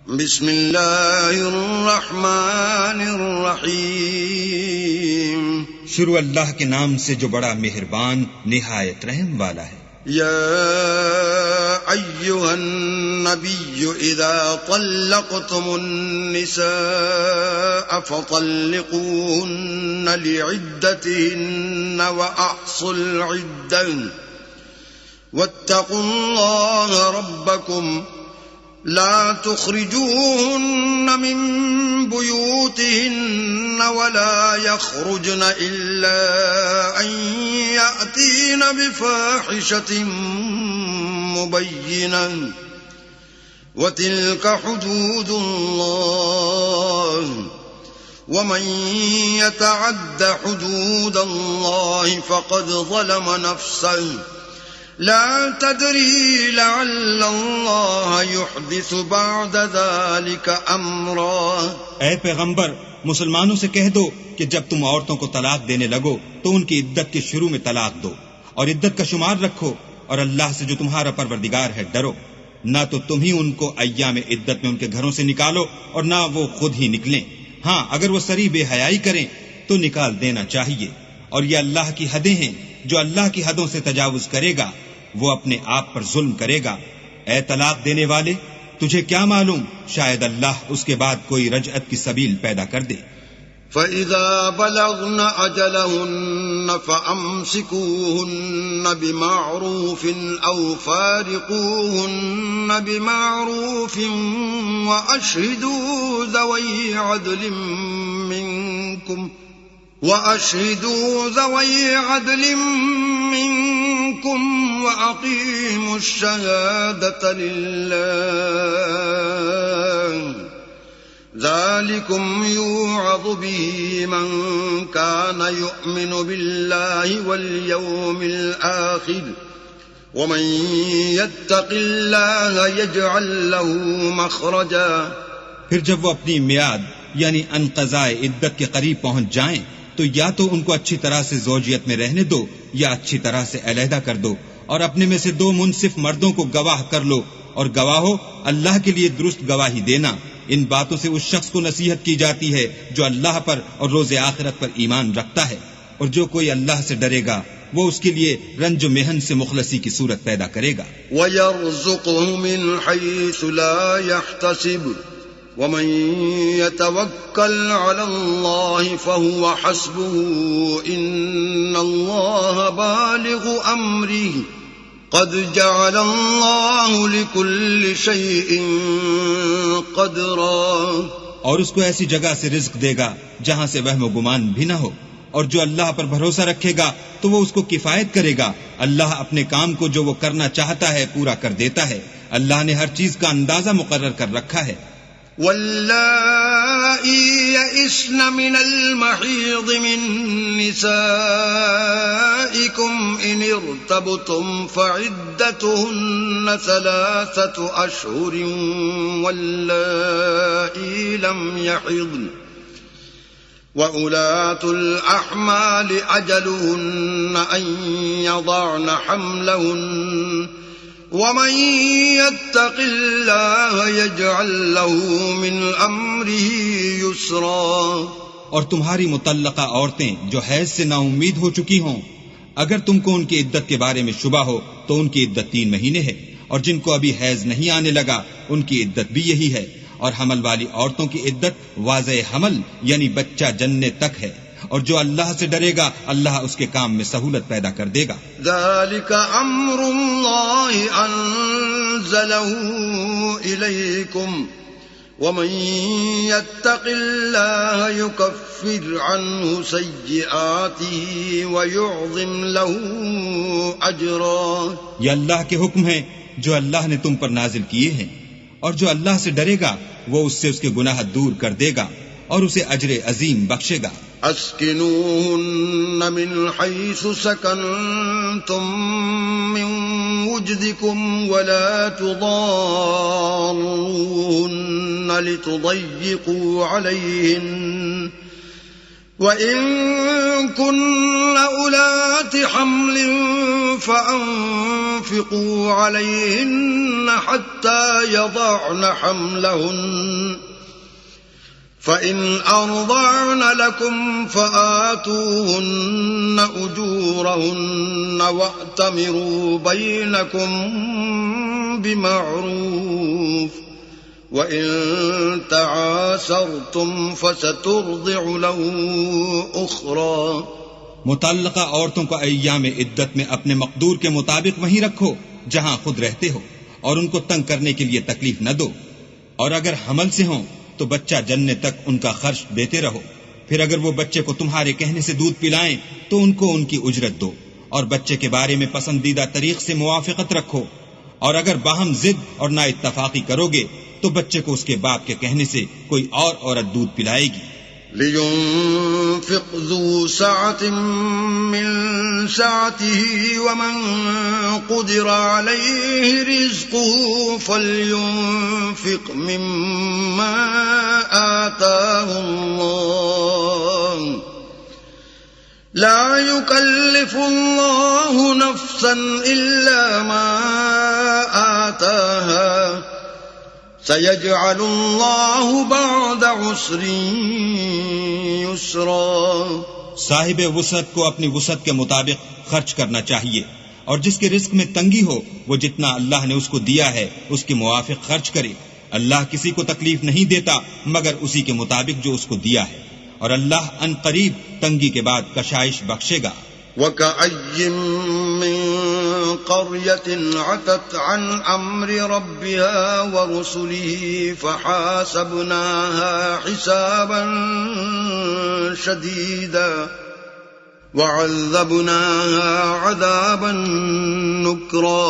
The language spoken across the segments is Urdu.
بسم اللہ الرحمن الرحیم، شروع اللہ کے نام سے جو بڑا مہربان نہایت رحم والا ہے۔ یا ایھا النبی اذا طلقتم النساء فطلقوهن لعدتهن واحصوا العدة واتقوا الله ربكم لا تخرجوهن من بيوتهن ولا يخرجن إلا أن يأتين بفاحشة مبينة وتلك حدود الله ومن يتعد حدود الله فقد ظلم نفسه لا تدری لعل اللہ یحدث بعد ذلك امرا۔ اے پیغمبر، مسلمانوں سے کہہ دو کہ جب تم عورتوں کو طلاق دینے لگو تو ان کی عدت کے شروع میں طلاق دو، اور عدت کا شمار رکھو، اور اللہ سے جو تمہارا پروردگار ہے ڈرو۔ نہ تو تم ہی ان کو ایام عدت میں ان کے گھروں سے نکالو اور نہ وہ خود ہی نکلیں۔ ہاں، اگر وہ صریح بے حیائی کریں تو نکال دینا چاہیے، اور یہ اللہ کی حدیں ہیں، جو اللہ کی حدوں سے تجاوز کرے گا وہ اپنے آپ پر ظلم کرے گا۔ اے طلاق دینے والے، تجھے کیا معلوم، شاید اللہ اس کے بعد کوئی رجعت کی سبیل پیدا کر دے۔ فَإِذَا بَلَغْنَ أَجَلَهُنَّ فَأَمْسِكُوهُنَّ بِمَعْرُوفٍ أَوْ فَارِقُوهُنَّ بِمَعْرُوفٍ وَأَشْهِدُوا ذَوَيْ عَدْلٍ مِّنكُمْ وَأَقِيمُوا الشَّهَادَةَ لِلَّهِ ذَلِكُمْ يُوعَظُ بِهِ مَنْ كَانَ يُؤْمِنُ بِاللَّهِ وَالْيَوْمِ الْآخِرِ وَمَنْ يَتَّقِ اللَّهَ يَجْعَلْ لَهُ مَخْرَجًا۔ پھر جب وہ اپنی میعاد یعنی انقضاء عدت کے قریب پہنچ جائیں تو یا تو ان کو اچھی طرح سے زوجیت میں رہنے دو یا اچھی طرح سے علیحدہ کر دو، اور اپنے میں سے 2 منصف مردوں کو گواہ کر لو، اور گواہو اللہ کے لیے درست گواہی دینا۔ ان باتوں سے اس شخص کو نصیحت کی جاتی ہے جو اللہ پر اور روز آخرت پر ایمان رکھتا ہے، اور جو کوئی اللہ سے ڈرے گا وہ اس کے لیے رنج و محن سے مخلصی کی صورت پیدا کرے گا۔ وَيَرْزُقْهُ مِنْ حَيْثُ لَا يَحْتَسِبُ وَمَن يَتَوَكَّلْ عَلَى اللَّهِ فَهُوَ حَسْبُهُ إِنَّ اللَّهَ بَالِغُ أَمْرِهِ قَدْ جَعَلَ اللَّهُ لِكُلِّ شَيْءٍ قَدْرًا۔ اور اس کو ایسی جگہ سے رزق دے گا جہاں سے وہم و گمان بھی نہ ہو، اور جو اللہ پر بھروسہ رکھے گا تو وہ اس کو کفایت کرے گا۔ اللہ اپنے کام کو جو وہ کرنا چاہتا ہے پورا کر دیتا ہے۔ اللہ نے ہر چیز کا اندازہ مقرر کر رکھا ہے۔ واللائي يئسن من المحيض من نسائكم إن ارتبتم فعدتهن 3 أشهر واللائي لم يحضن وأولاة الأحمال أجلهن أن يضعن حملهن وَمَن يَتَّقِ اللَّهَ يَجْعَل لَّهُ مِنْ أَمْرِهِ يُسْرًا۔ اور تمہاری مطلقہ عورتیں جو حیض سے نا امید ہو چکی ہوں، اگر تم کو ان کی عدت کے بارے میں شبہ ہو تو ان کی عدت 3 مہینے ہے، اور جن کو ابھی حیض نہیں آنے لگا ان کی عدت بھی یہی ہے، اور حمل والی عورتوں کی عدت واضح حمل یعنی بچہ جننے تک ہے، اور جو اللہ سے ڈرے گا اللہ اس کے کام میں سہولت پیدا کر دے گا۔ ذَلِكَ أَمْرُ اللَّهِ أَنزَلَهُ إِلَيْكُمْ وَمَن يَتَّقِ اللَّهَ يُكَفِّرْ عَنْهُ سَيِّئَاتِهِ وَيُعْظِمْ لَهُ أَجْرًا۔ یہ اللہ کے حکم ہیں جو اللہ نے تم پر نازل کیے ہیں، اور جو اللہ سے ڈرے گا وہ اس سے اس کے گناہ دور کر دے گا اور اسے اجر عظیم بخشے گا۔ اسکنوہن من حیث سکنتم من وجدکم ولا تضاروہن لتضیقوا علیہن وَإِن كُنَّ أُولَاتِ حَمْلٍ فَأَنفِقُوا عَلَيْهِنَّ حَتَّى يَضَعْنَ حَمْلَهُنَّ فَإِنْ أَرْضَعْنَ لَكُمْ فَآتُوهُنَّ أُجُورَهُنَّ وَأْتَمِرُوا بَيْنَكُمْ بِمَعْرُوفٍ وَإِن تَعَاسَرْتُمْ فَسَتُرْضِعُ لَهُ أُخْرَى۔ متعلقہ عورتوں کو ایام عدت میں اپنے مقدور کے مطابق وہیں رکھو جہاں خود رہتے ہو، اور ان کو تنگ کرنے کے لیے تکلیف نہ دو، اور اگر حمل سے ہوں تو بچہ جننے تک ان کا خرچ دیتے رہو، پھر اگر وہ بچے کو تمہارے کہنے سے دودھ پلائیں تو ان کو ان کی اجرت دو، اور بچے کے بارے میں پسندیدہ طریق سے موافقت رکھو، اور اگر باہم ضد اور نا اتفاقی کرو گے تو بچے کو اس کے باپ کے کہنے سے کوئی اور عورت دودھ پلائے گی۔ لِيُنفِقْ ذُو سَعَةٍ مِّن سَعَتِهِ وَمَن قُدِرَ عَلَيْهِ رِزْقُهُ فَلْيُنفِقْ مِمَّا آتَاهُ اللَّهُ لَا يُكَلِّفُ اللَّهُ نَفْسًا إِلَّا مَا آتَاهَا سَيَجْعَلُ اللَّهُ بَعْدَ عُسْرٍ يُسْرًا۔ صاحب وسعت کو اپنی وسعت کے مطابق خرچ کرنا چاہیے، اور جس کے رزق میں تنگی ہو وہ جتنا اللہ نے اس کو دیا ہے اس کے موافق خرچ کرے۔ اللہ کسی کو تکلیف نہیں دیتا مگر اسی کے مطابق جو اس کو دیا ہے، اور اللہ ان قریب تنگی کے بعد کشائش بخشے گا۔ وَكَأَيٍّ مِّن قَرْيَةٍ عَتَتْ عَنْ أَمْرِ رَبِّهَا وَرُسُلِهِ فَحَاسَبْنَاهَا حِسَابًا شَدِيدًا وَعَذَّبْنَاهَا عَذَابًا نُكْرًا۔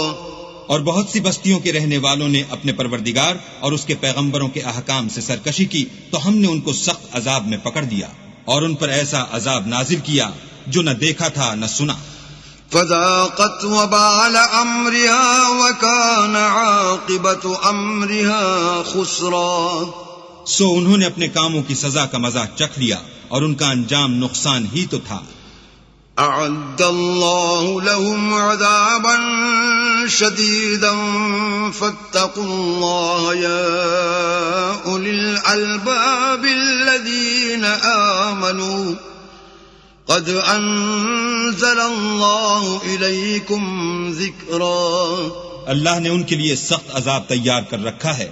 اور بہت سی بستیوں کے رہنے والوں نے اپنے پروردگار اور اس کے پیغمبروں کے احکام سے سرکشی کی تو ہم نے ان کو سخت عذاب میں پکڑ دیا، اور ان پر ایسا عذاب نازل کیا جو نہ دیکھا تھا نہ سنا۔ فذاقت وبال امرها وكان عاقبت امرها خسرا۔ سو انہوں نے اپنے کاموں کی سزا کا مزہ چکھ لیا اور ان کا انجام نقصان ہی تو تھا۔ اعد اللہ لهم عذابا شدیدا فاتقوا اللہ یا اولی الالباب الذین آمنوا قد انزل اللہ الیکم ذکرا۔ اللہ نے ان کے لیے سخت عذاب تیار کر رکھا ہے،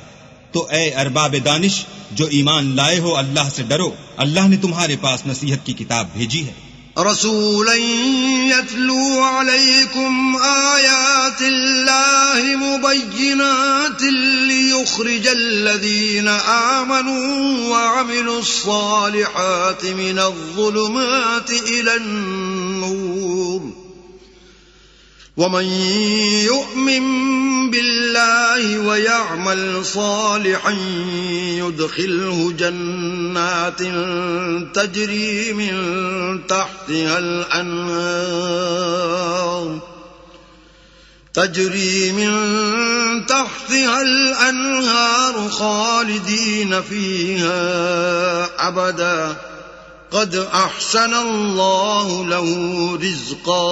تو اے ارباب دانش جو ایمان لائے ہو اللہ سے ڈرو، اللہ نے تمہارے پاس نصیحت کی کتاب بھیجی ہے۔ رسولا يتلو عليكم آيات الله مبينات ليخرج الذين آمنوا وعملوا الصالحات من الظلمات إلى النور ومن يؤمن بالله ويعمل صالحا يدخله جنات تجري من تحتها الأنهار خالدين فيها أبدا قد أحسن الله له رزقا۔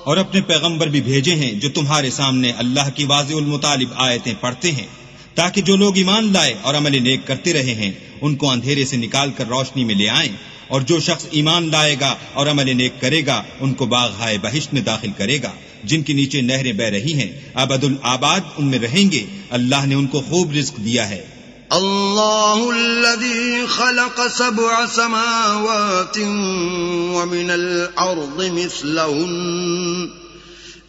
اور اپنے پیغمبر بھی بھیجے ہیں جو تمہارے سامنے اللہ کی واضح المطالب آیتیں پڑھتے ہیں، تاکہ جو لوگ ایمان لائے اور عمل نیک کرتے رہے ہیں ان کو اندھیرے سے نکال کر روشنی میں لے آئیں، اور جو شخص ایمان لائے گا اور عمل نیک کرے گا ان کو باغ-ہائے بہشت میں داخل کرے گا جن کے نیچے نہریں بہ رہی ہیں، ابد الآباد ان میں رہیں گے۔ اللہ نے ان کو خوب رزق دیا ہے۔ اللہ الذي خلق 7 سماوات ومن الأرض مثلهن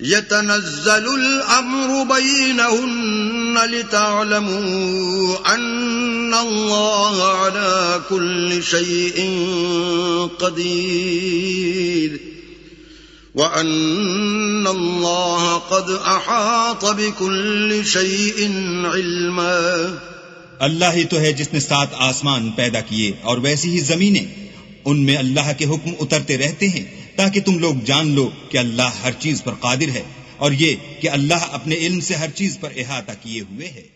يتنزل الأمر بينهن لتعلموا أن الله على كل شيء قدير وأن الله قد أحاط بكل شيء علما۔ اللہ ہی تو ہے جس نے 7 آسمان پیدا کیے اور ویسی ہی زمینیں، ان میں اللہ کے حکم اترتے رہتے ہیں تاکہ تم لوگ جان لو کہ اللہ ہر چیز پر قادر ہے، اور یہ کہ اللہ اپنے علم سے ہر چیز پر احاطہ کیے ہوئے ہے۔